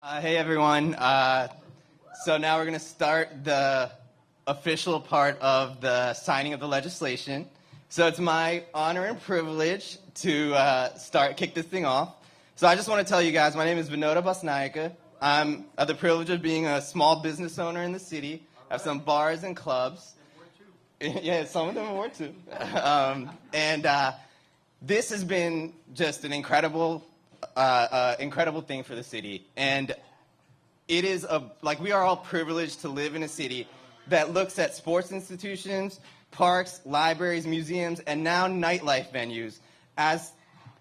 Hey everyone. So now we're going to start the official part of the signing of the legislation. So it's my honor and privilege to kick this thing off. So I just want to tell you guys, my name is Vinoda Basnaika. I'm the privilege of being a small business owner in the city. I have some bars and clubs. Yeah, some of them are more too. This has been just an incredible thing for the city. And it is we are all privileged to live in a city that looks at sports institutions, parks, libraries, museums, and now nightlife venues as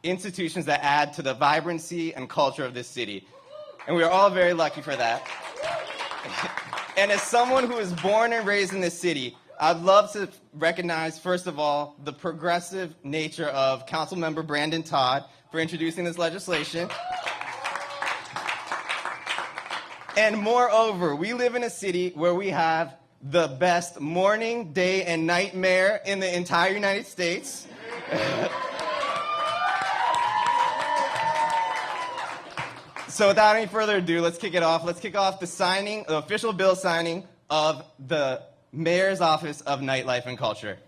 institutions that add to the vibrancy and culture of this city. And we are all very lucky for that. And as someone who was born and raised in this city, I'd love to recognize, first of all, the progressive nature of Councilmember Brandon Todd for introducing this legislation. And moreover, we live in a city where we have the best morning, day, and night mayor in the entire United States. So without any further ado, let's kick it off. Let's kick off the official bill signing of the Mayor's Office of Nightlife and Culture.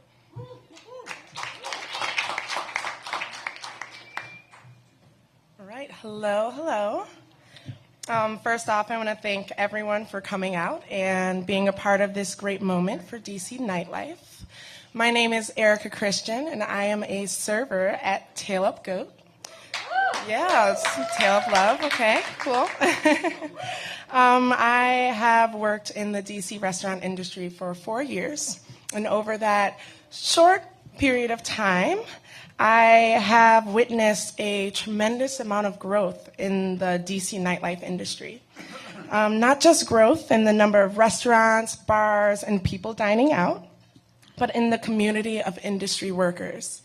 All right, hello. First off, I want to thank everyone for coming out and being a part of this great moment for DC Nightlife. My name is Erica Christian, and I am a server at Tail Up Goat. Yeah, it's Tail Up Love. Okay, cool. I have worked in the DC restaurant industry for 4 years, and over that short period of time, I have witnessed a tremendous amount of growth in the DC nightlife industry. Not just growth in the number of restaurants, bars, and people dining out, but in the community of industry workers.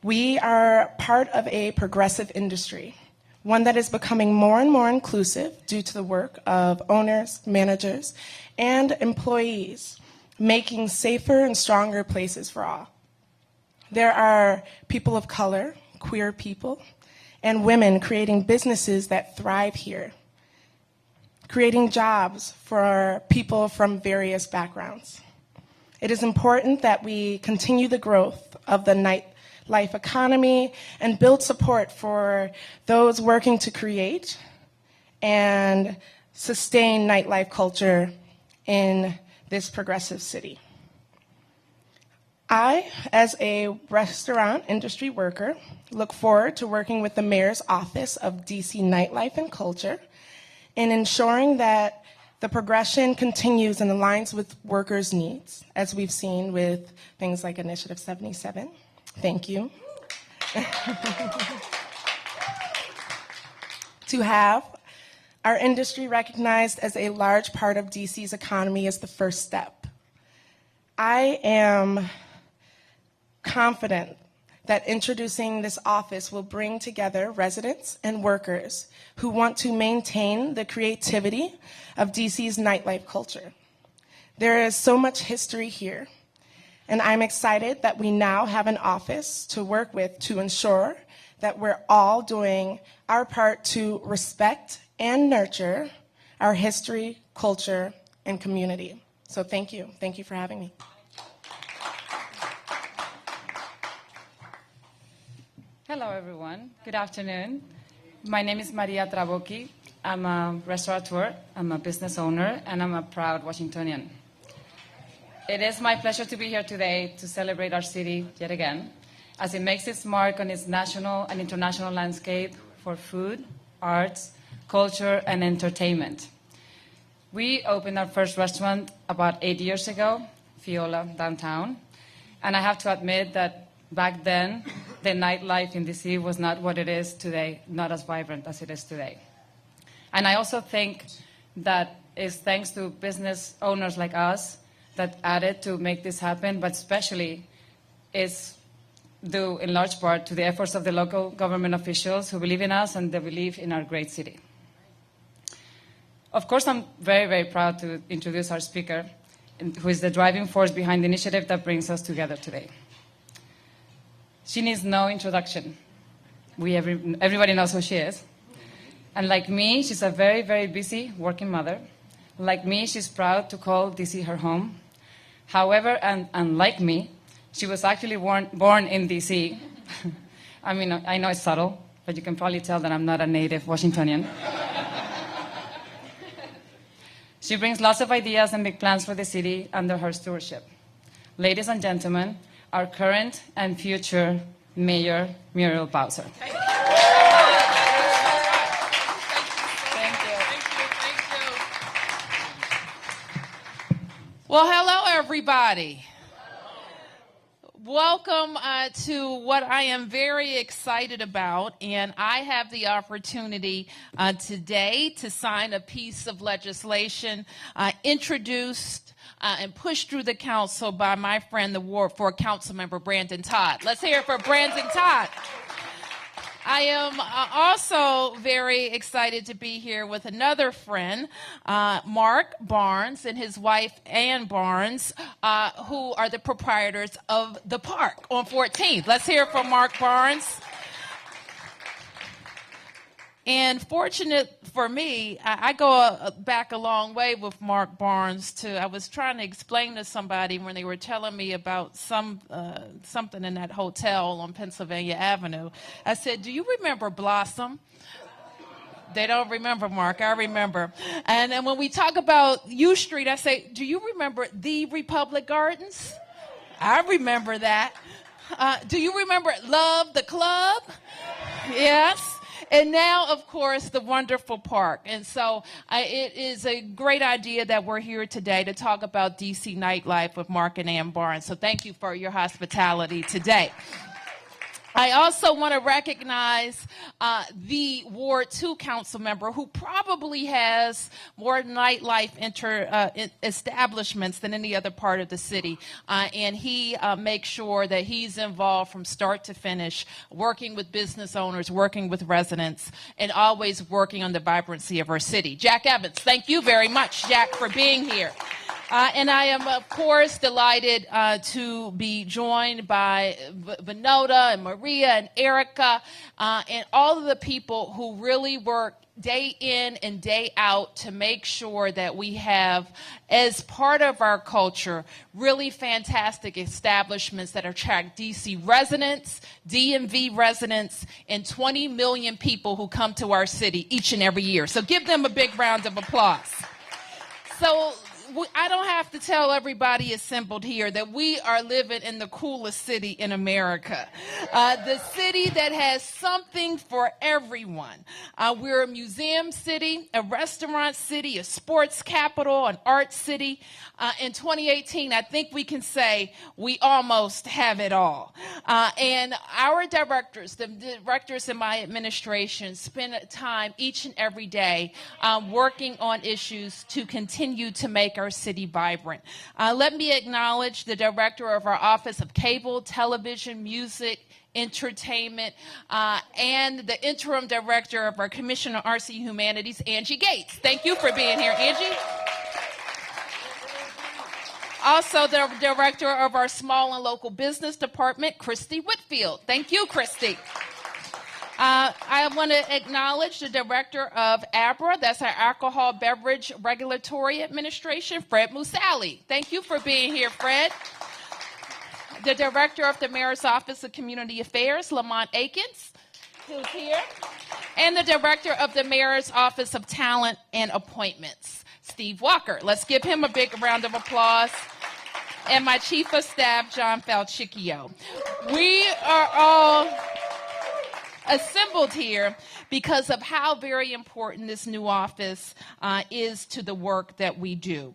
We are part of a progressive industry, one that is becoming more and more inclusive due to the work of owners, managers, and employees, making safer and stronger places for all. There are people of color, queer people, and women creating businesses that thrive here, creating jobs for people from various backgrounds. It is important that we continue the growth of the nightlife economy and build support for those working to create and sustain nightlife culture in this progressive city. I, as a restaurant industry worker, look forward to working with the Mayor's Office of DC Nightlife and Culture in ensuring that the progression continues and aligns with workers' needs, as we've seen with things like Initiative 77. Thank you. To have our industry recognized as a large part of DC's economy is the first step. I am confident that introducing this office will bring together residents and workers who want to maintain the creativity of DC's nightlife culture. There is so much history here, and I'm excited that we now have an office to work with to ensure that we're all doing our part to respect and nurture our history, culture, and community. So thank you. Thank you for having me. Hello, everyone. Good afternoon. My name is Maria Traboki. I'm a restaurateur, I'm a business owner, and I'm a proud Washingtonian. It is my pleasure to be here today to celebrate our city yet again, as it makes its mark on its national and international landscape for food, arts, culture, and entertainment. We opened our first restaurant about 8 years ago, Fiola, downtown, and I have to admit that back then, the nightlife in DC was not what it is today, not as vibrant as it is today. And I also think that it's thanks to business owners like us that added to make this happen, but especially is due in large part to the efforts of the local government officials who believe in us and they believe in our great city. Of course, I'm very, very proud to introduce our speaker, who is the driving force behind the initiative that brings us together today. She needs no introduction. Everybody knows who she is. And like me, she's a very, very busy working mother. Like me, she's proud to call DC her home. However, and unlike me, she was actually born in DC. I mean, I know it's subtle, but you can probably tell that I'm not a native Washingtonian. She brings lots of ideas and big plans for the city under her stewardship. Ladies and gentlemen, our current and future Mayor, Muriel Bowser. Thank you. Well, hello, everybody. Welcome to what I am very excited about, and I have the opportunity today to sign a piece of legislation introduced and pushed through the council by my friend, the Ward 4 Councilmember Brandon Todd. Let's hear it for Brandon Todd. I am also very excited to be here with another friend, Mark Barnes and his wife, Ann Barnes, who are the proprietors of The Park on 14th. Let's hear it from Mark Barnes. And fortunate for me, I go back a long way with Mark Barnes. I was trying to explain to somebody when they were telling me about something in that hotel on Pennsylvania Avenue. I said, "Do you remember Blossom?" They don't remember, Mark. I remember. And when we talk about U Street, I say, "Do you remember the Republic Gardens?" I remember that. Do you remember Love the Club? Yes. And now, of course, the wonderful park. And so it is a great idea that we're here today to talk about DC Nightlife with Mark and Ann Barnes. So thank you for your hospitality today. I also want to recognize the Ward 2 council member who probably has more nightlife establishments than any other part of the city. And he makes sure that he's involved from start to finish, working with business owners, working with residents, and always working on the vibrancy of our city. Jack Evans, thank you very much, Jack, for being here. And I am, of course, delighted to be joined by Vinoda and Maria and Erica and all of the people who really work day in and day out to make sure that we have, as part of our culture, really fantastic establishments that attract DC residents, DMV residents, and 20 million people who come to our city each and every year. So give them a big round of applause. So I don't have to tell everybody assembled here that we are living in the coolest city in America. The city that has something for everyone. We're a museum city, a restaurant city, a sports capital, an art city. In 2018, I think we can say we almost have it all. And our directors, the directors in my administration, spend time each and every day working on issues to continue to make our city vibrant. Let me acknowledge the director of our Office of Cable, Television, Music, Entertainment, and the interim director of our Commission on Arts and Humanities, Angie Gates. Thank you for being here, Angie. Also, the director of our Small and Local Business Department, Christy Whitfield. Thank you, Christy. I want to acknowledge the director of ABRA, that's our Alcohol Beverage Regulatory Administration, Fred Musali. Thank you for being here, Fred. The director of the Mayor's Office of Community Affairs, Lamont Akins, who's here. And the director of the Mayor's Office of Talent and Appointments, Steve Walker. Let's give him a big round of applause. And my chief of staff, John Falchicchio. We are all assembled here because of how very important this new office is to the work that we do.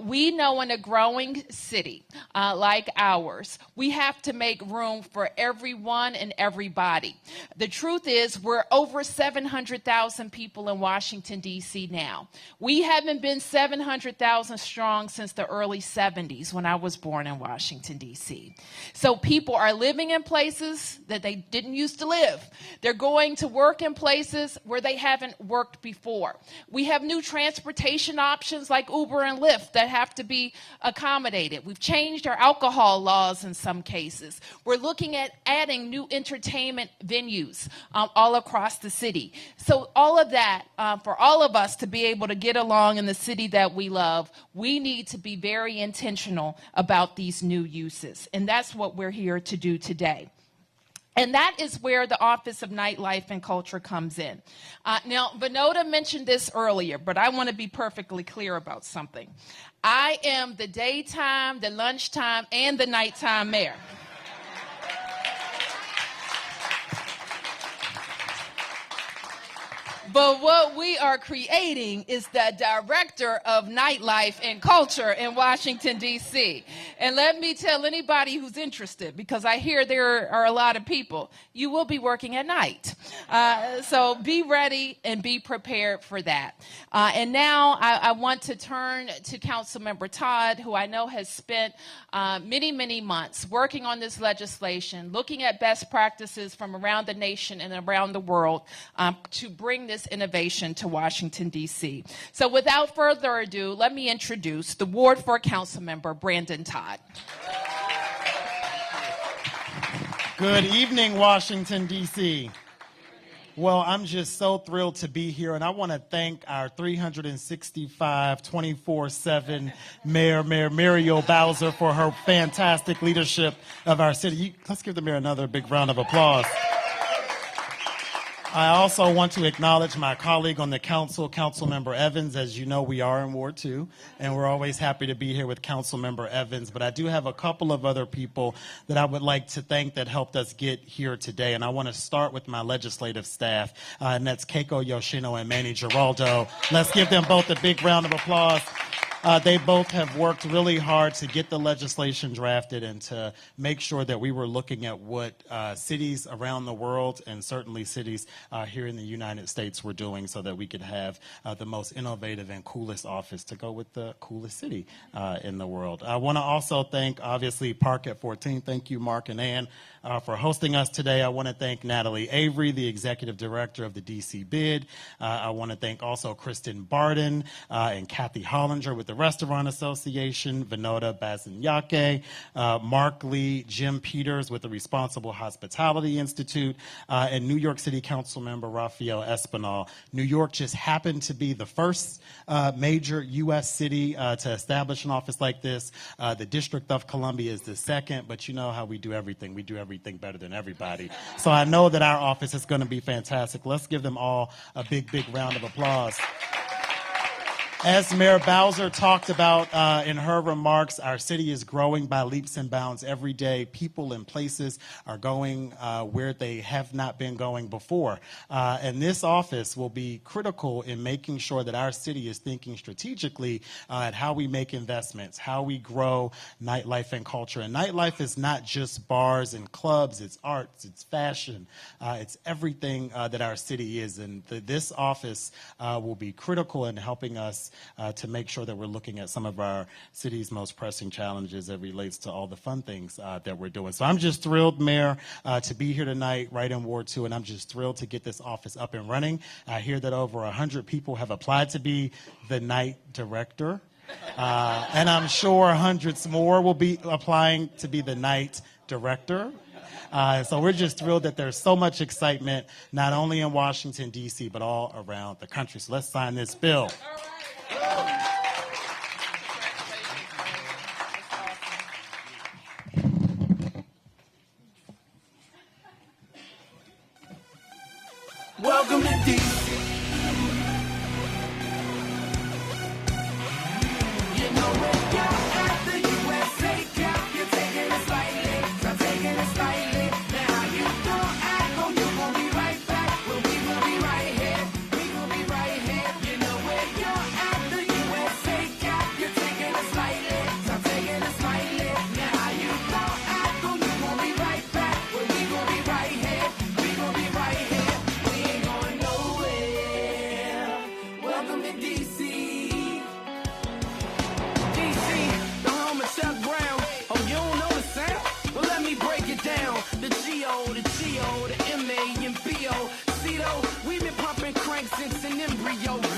We know in a growing city like ours, we have to make room for everyone and everybody. The truth is we're over 700,000 people in Washington, D.C. now. We haven't been 700,000 strong since the early 70s when I was born in Washington, D.C. So people are living in places that they didn't used to live. They're going to work in places where they haven't worked before. We have new transportation options like Uber and Lyft that have to be accommodated. We've changed our alcohol laws in some cases. We're looking at adding new entertainment venues all across the city. So all of that, for all of us to be able to get along in the city that we love, we need to be very intentional about these new uses. And that's what we're here to do today. And that is where the Office of Nightlife and Culture comes in. Now, Vinoda mentioned this earlier, but I want to be perfectly clear about something. I am the daytime, the lunchtime, and the nighttime mayor. But what we are creating is the director of nightlife and culture in Washington, D.C. And let me tell anybody who's interested, because I hear there are a lot of people, you will be working at night. So be ready and be prepared for that. And now I want to turn to Councilmember Todd, who I know has spent many, many months working on this legislation, looking at best practices from around the nation and around the world to bring this innovation to Washington, D.C. So without further ado, let me introduce the Ward 4 Councilmember, Brandon Todd. Good evening, Washington, D.C. Well, I'm just so thrilled to be here, and I want to thank our 365, 24/7 Mayor Muriel Bowser for her fantastic leadership of our city. Let's give the mayor another big round of applause. I also want to acknowledge my colleague on the council, Councilmember Evans. As you know, we are in Ward 2, and we're always happy to be here with Councilmember Evans. But I do have a couple of other people that I would like to thank that helped us get here today. And I want to start with my legislative staff, and that's Keiko Yoshino and Manny Giraldo. Let's give them both a big round of applause. They both have worked really hard to get the legislation drafted and to make sure that we were looking at what cities around the world and certainly cities here in the United States were doing so that we could have the most innovative and coolest office to go with the coolest city in the world. I want to also thank, obviously, Park at 14. Thank you, Mark and Ann, for hosting us today. I want to thank Natalie Avery, the Executive Director of the DC BID. I want to thank also Kristen Barden and Kathy Hollinger with the Restaurant Association, Vinoda Bazinyake, Mark Lee, Jim Peters with the Responsible Hospitality Institute, and New York City Council Member Raphael Espinal. New York just happened to be the first major U.S. city to establish an office like this. The District of Columbia is the second, but you know how we do everything. We do everything better than everybody. So I know that our office is going to be fantastic. Let's give them all a big, big round of applause. As Mayor Bowser talked about in her remarks, our city is growing by leaps and bounds every day. People and places are going where they have not been going before. And this office will be critical in making sure that our city is thinking strategically at how we make investments, how we grow nightlife and culture. And nightlife is not just bars and clubs, it's arts, it's fashion, it's everything that our city is. And this office will be critical in helping us to make sure that we're looking at some of our city's most pressing challenges that relates to all the fun things that we're doing. So I'm just thrilled, Mayor, to be here tonight right in Ward 2, and I'm just thrilled to get this office up and running. I hear that over 100 people have applied to be the night director, and I'm sure hundreds more will be applying to be the night director. So we're just thrilled that there's so much excitement, not only in Washington, D.C., but all around the country. So let's sign this bill. Welcome to DC. You know where you're at, the USA Cup. You're taking it slightly, I'm taking it slightly. Now you don't act, oh, you gon' be right back. Well, we will be right here, we will be right here. You know where you're drank since an embryo.